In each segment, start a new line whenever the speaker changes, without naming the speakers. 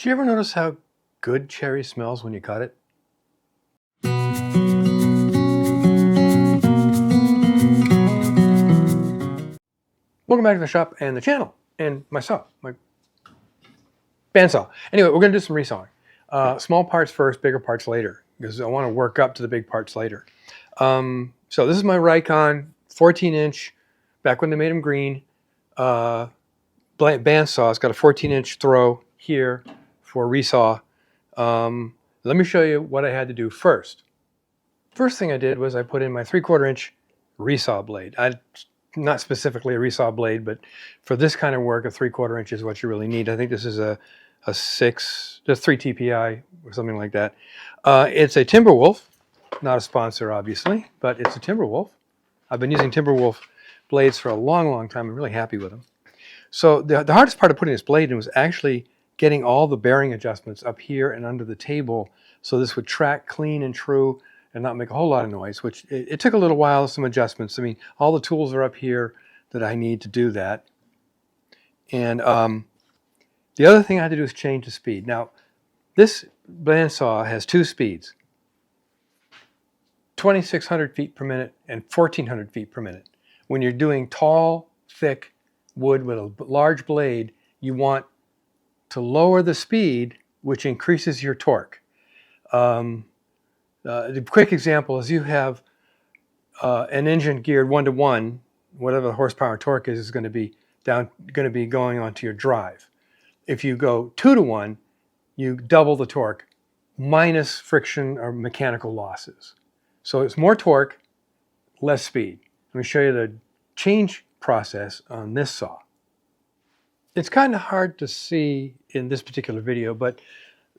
you ever notice how good cherry smells when you cut it? Welcome back to the shop and the channel and my saw, my bandsaw. Anyway, we're going to do some resawing. Small parts first, bigger parts later, because I want to work up to the big parts later. So this is my Rikon 14-inch, back when they made them green, bandsaw. It's got a 14-inch throw here for resaw. Let me show you what I had to do first. First thing I did was I put in my 3/4-inch resaw blade. Not specifically a resaw blade, but for this kind of work, a 3/4 inch is what you really need. I think this is a 3 TPI or something like that. It's a Timberwolf, not a sponsor, obviously, but it's a Timberwolf. I've been using Timberwolf blades for a long, long time. I'm really happy with them. So the hardest part of putting this blade in was actually getting all the bearing adjustments up here and under the table so this would track clean and true and not make a whole lot of noise, which it took a little while, some adjustments. I mean, all the tools are up here that I need to do that. And the other thing I had to do is change the speed. Now, this bandsaw has two speeds, 2,600 feet per minute and 1,400 feet per minute. When you're doing tall, thick wood with a large blade, you want to lower the speed, which increases your torque. The quick example is you have an engine geared 1-to-1, whatever the horsepower and torque is going to be going onto your drive. If you go 2-to-1, you double the torque minus friction or mechanical losses. So it's more torque, less speed. Let me show you the change process on this saw. It's kind of hard to see in this particular video, but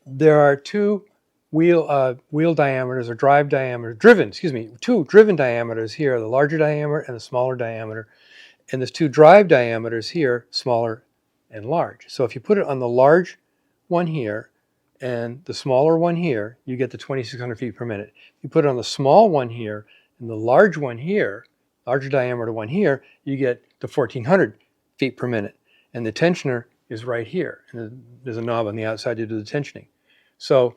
there are two wheel diameters or two driven diameters here, the larger diameter and the smaller diameter. And there's two drive diameters here, smaller and large. So if you put it on the large one here and the smaller one here, you get the 2,600 feet per minute. If you put it on the small one here and the large one here, larger diameter one here, you get the 1,400 feet per minute. And the tensioner is right here. And there's a knob on the outside to do the tensioning. So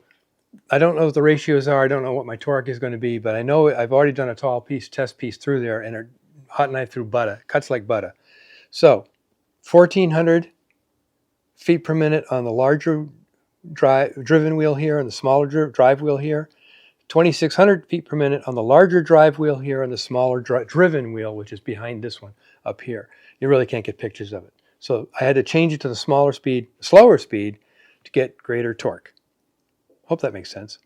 I don't know what the ratios are. I don't know what my torque is going to be, but I know I've already done a test piece through there and a hot knife through butter, cuts like butter. So 1,400 feet per minute on the larger driven wheel here and the smaller drive wheel here. 2,600 feet per minute on the larger drive wheel here and the smaller driven wheel, which is behind this one up here. You really can't get pictures of it. So I had to change it to the slower speed to get greater torque. Hope that makes sense.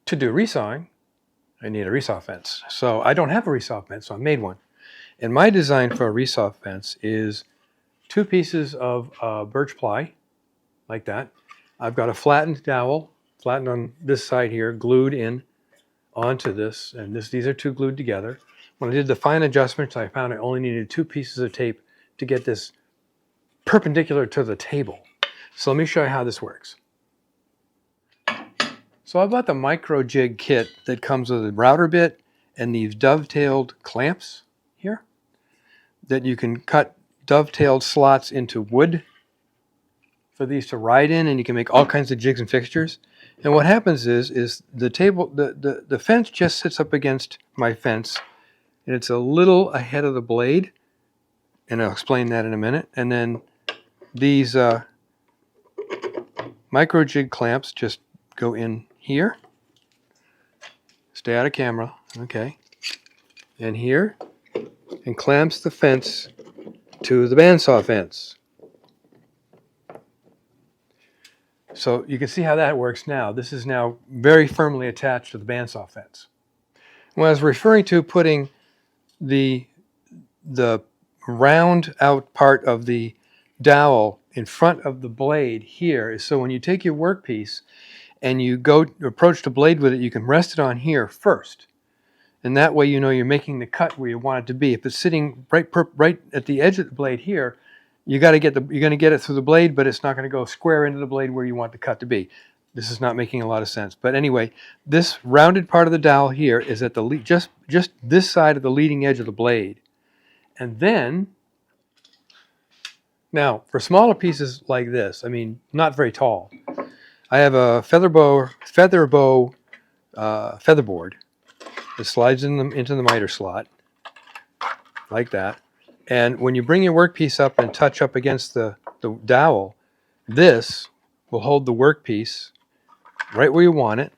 To do resawing, I need a resaw fence. So I don't have a resaw fence, so I made one. And my design for a resaw fence is 2 pieces of birch ply, like that. I've got a flattened dowel, flattened on this side here, glued in onto this, and these are 2 glued together. When I did the fine adjustments, I found I only needed 2 pieces of tape to get this perpendicular to the table. So let me show you how this works. So I bought the micro jig kit that comes with a router bit and these dovetailed clamps here that you can cut dovetailed slots into wood for these to ride in, and you can make all kinds of jigs and fixtures. And what happens is the fence just sits up against my fence, and it's a little ahead of the blade, and I'll explain that in a minute. And then these micro jig clamps just go in here. Stay out of camera, okay. And here, and clamps the fence to the bandsaw fence. So you can see how that works now. This is now very firmly attached to the bandsaw fence. When I was referring to putting the round out part of the dowel in front of the blade here is so when you take your workpiece and you go approach the blade with it, you can rest it on here first. And that way you know you're making the cut where you want it to be. If it's sitting right at the edge of the blade here, you're going to get it through the blade, but it's not going to go square into the blade where you want the cut to be. This is not making a lot of sense. But anyway, this rounded part of the dowel here is at the just this side of the leading edge of the blade. And then Now, for smaller pieces like this, I mean, not very tall, I have a featherboard that slides into the miter slot, like that. And when you bring your workpiece up and touch up against the dowel, this will hold the workpiece right where you want it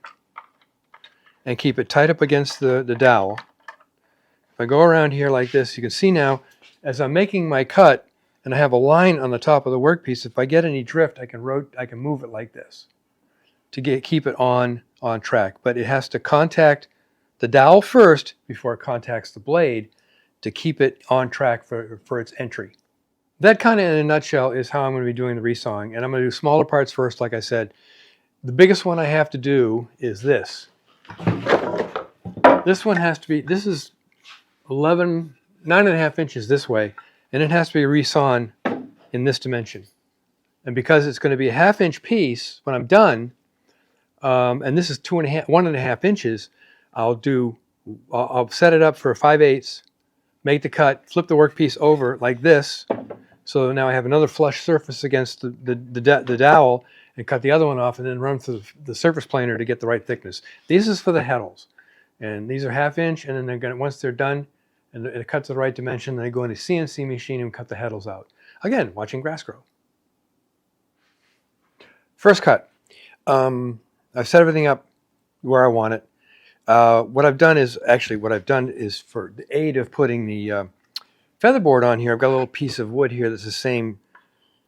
and keep it tight up against the dowel. If I go around here like this, you can see now, as I'm making my cut, and I have a line on the top of the workpiece, if I get any drift, I can move it like this to keep it on track. But it has to contact the dowel first before it contacts the blade to keep it on track for its entry. That kind of in a nutshell is how I'm going to be doing the resawing. And I'm going to do smaller parts first, like I said. The biggest one I have to do is this. This one has to be, this is 9.5 inches this way, and it has to be resawn in this dimension. And because it's going to be a 1/2 inch piece when I'm done, and this is 1.5 inches, I'll set it up for 5/8, make the cut, flip the workpiece over like this, so now I have another flush surface against the dowel, and cut the other one off, and then run through the surface planer to get the right thickness. This is for the heddles, and these are 1/2 inch, and then they're going to, once they're done and it cuts the right dimension, then they go into CNC machine and cut the heddles out. Again, watching grass grow. First cut. I've set everything up where I want it. What I've done is for the aid of putting the featherboard on here, I've got a little piece of wood here that's the same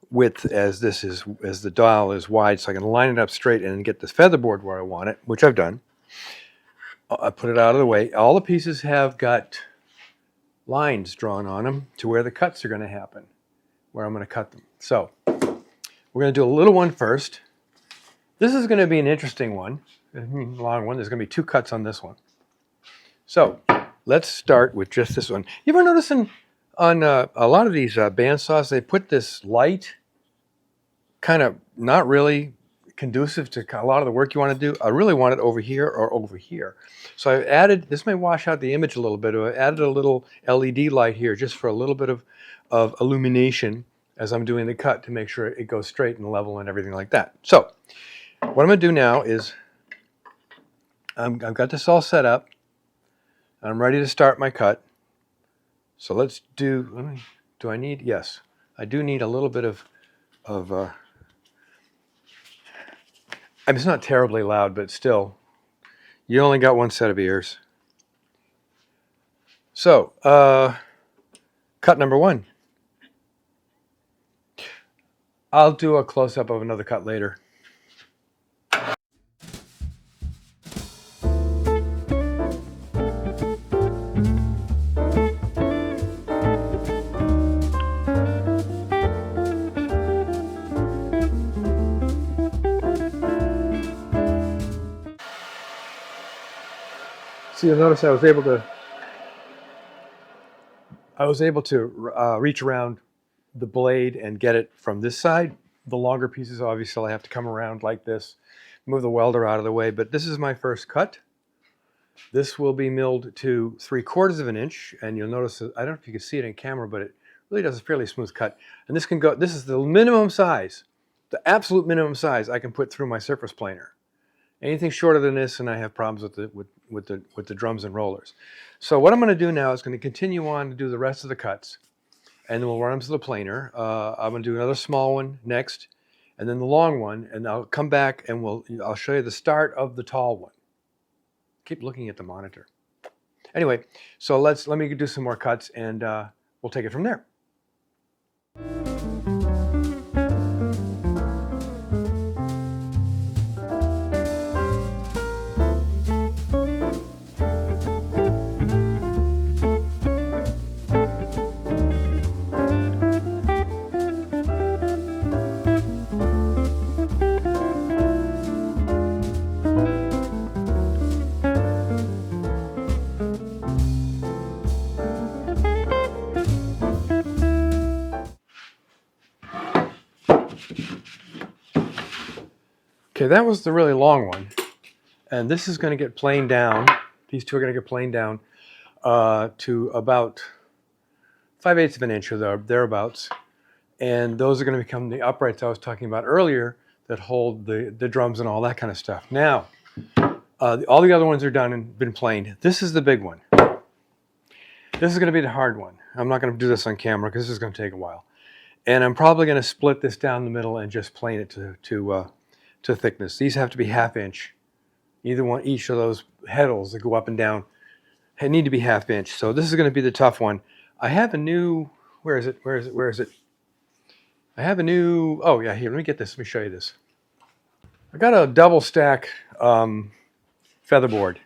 width as the dial is wide, so I can line it up straight and get this featherboard where I want it, which I've done. I put it out of the way. All the pieces have got lines drawn on them to where the cuts are going to happen, where I'm going to cut them. So we're going to do a little one first. This is going to be an interesting one, a long one. There's going to be 2 cuts on this one. So let's start with just this one. You ever notice on a lot of these bandsaws, they put this light, kind of not really conducive to a lot of the work you want to do. I really want it over here or over here. So I've added, this may wash out the image a little bit, I added a little LED light here just for a little bit of illumination as I'm doing the cut to make sure it goes straight and level and everything like that. So what I'm going to do now is I've got this all set up. I'm ready to start my cut. So let's do I need, yes, I do need a little bit of I mean, it's not terribly loud, but still, you only got one set of ears. So, cut number 1. I'll do a close-up of another cut later. So you'll notice I was able to reach around the blade and get it from this side. The longer pieces, obviously, I have to come around like this, move the welder out of the way. But this is my first cut. This will be milled to 3/4 of an inch, and you'll notice that, I don't know if you can see it in camera, but it really does a fairly smooth cut. And this can go. This is the minimum size, the absolute minimum size I can put through my surface planer. Anything shorter than this, and I have problems with the drums and rollers. So what I'm going to do now is going to continue on to do the rest of the cuts, and then we'll run them to the planer. I'm going to do another small one next, and then the long one, and I'll come back and I'll show you the start of the tall one. Keep looking at the monitor. Anyway, so let me do some more cuts, and we'll take it from there. Okay, that was the really long one, and this is going to get planed down. These 2 are going to get planed down to about 5/8 of an inch or thereabouts, And those are going to become the uprights I was talking about earlier that hold the drums and all that kind of stuff. Now, all the other ones are done and been planed. This is the big one. This is going to be the hard one. I'm not going to do this on camera because this is going to take a while. And I'm probably going to split this down the middle and just plane it to thickness. These have to be 1/2 inch. Each of those heddles that go up and down need to be 1/2 inch. So this is going to be the tough one. I have a new, where is it? I have a new, oh yeah, here, let me get this. Let me show you this. I got a double stack featherboard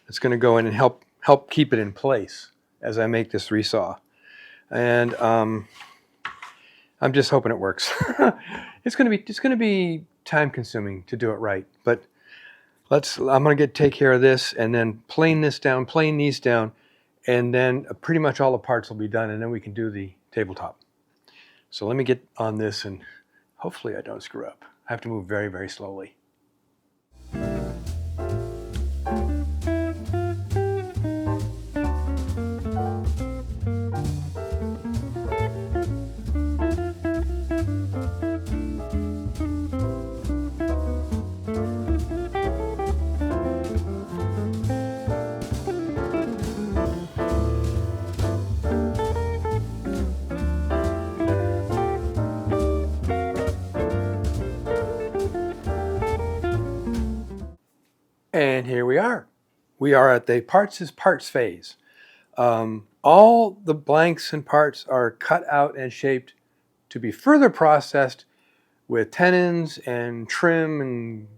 that's going to go in and help keep it in place as I make this resaw. And I'm just hoping it works. It's going to be time consuming to do it right, but I'm going to take care of this and then plane these down, and then pretty much all the parts will be done, and then we can do the tabletop. So let me get on this, and hopefully I don't screw up. I have to move very, very slowly. And here we are. We are at the parts phase. All the blanks and parts are cut out and shaped to be further processed with tenons and trim and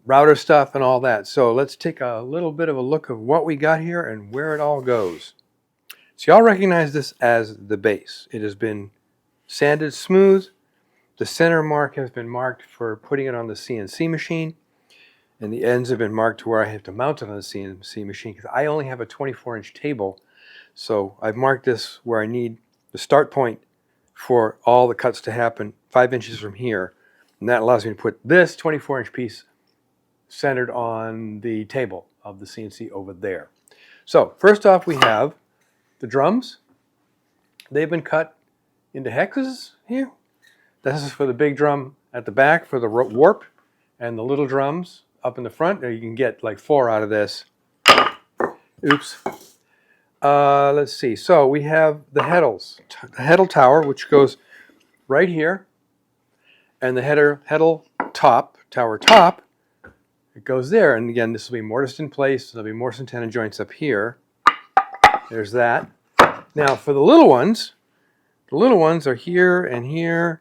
router stuff and all that. So let's take a little bit of a look of what we got here and where it all goes. So y'all recognize this as the base. It has been sanded smooth. The center mark has been marked for putting it on the CNC machine. And the ends have been marked to where I have to mount it on the CNC machine because I only have a 24-inch table. So I've marked this where I need the start point for all the cuts to happen 5 inches from here. And that allows me to put this 24-inch piece centered on the table of the CNC over there. So first off, we have the drums. They've been cut into hexes here. This is for the big drum at the back for the warp, and the little drums up in the front. You can get like 4 out of this. Oops. Let's see. So we have the heddles. The heddle tower, which goes right here, and the tower top, it goes there. And again, this will be mortised in place. There'll be mortise and tenon joints up here. There's that. Now for the little ones are here and here,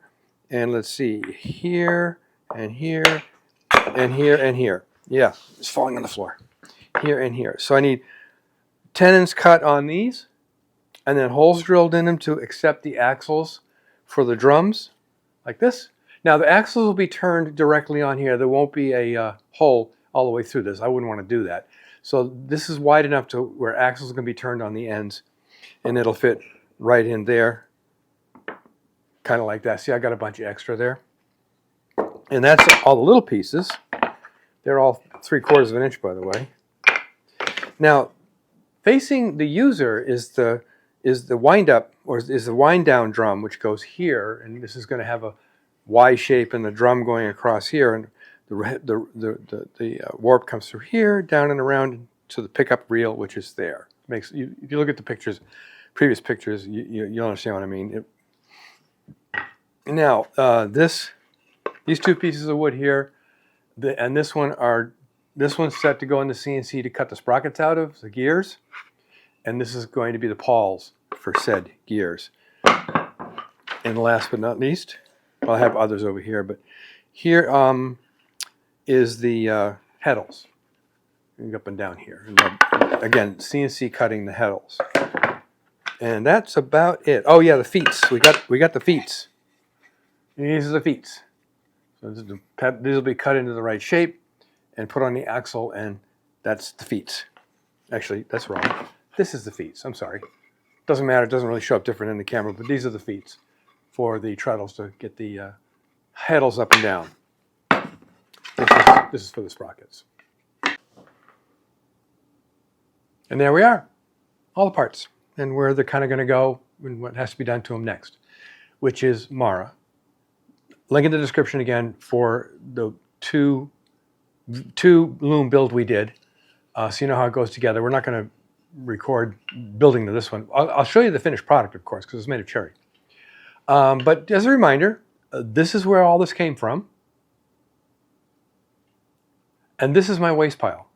and let's see, here and here and here and here. Yeah, it's falling on the floor. Here and here. So I need tenons cut on these, and then holes drilled in them to accept the axles for the drums, like this. Now the axles will be turned directly on here. There won't be a hole all the way through this. I wouldn't want to do that. So this is wide enough to where axles are going to be turned on the ends, and it'll fit right in there, kind of like that. See, I got a bunch of extra there. And that's all the little pieces. They're all 3/4 of an inch, by the way. Now, facing the user is the wind up, or is the wind down drum, which goes here, and this is going to have a Y shape and the drum going across here, and the warp comes through here, down and around to the pickup reel, which is there. If you look at the pictures, previous pictures, you'll understand what I mean. Now, these 2 pieces of wood here, and this one's set to go in the CNC to cut the sprockets out of the gears, and this is going to be the pawls for said gears. And last but not least, I'll have others over here, but here is the heddles, up and down here. And again, CNC cutting the heddles, and that's about it. Oh yeah, the feets. We got the feets. These are the feet. So these will be cut into the right shape and put on the axle, and that's the feet. Actually, that's wrong. This is the feet. I'm sorry. Doesn't matter. It doesn't really show up different in the camera, but these are the feet for the treadles to get the heddles up and down. This is for the sprockets. And there we are. All the parts and where they're kind of going to go and what has to be done to them next. which is Mara. Link in the description again for the two loom build we did, so you know how it goes together. We're not going to record building to this one. I'll show you the finished product, of course, because it's made of cherry. But as a reminder, this is where all this came from. And this is my waste pile.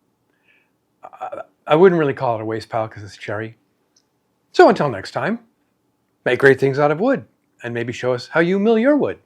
I wouldn't really call it a waste pile because it's cherry. So until next time, make great things out of wood and maybe show us how you mill your wood.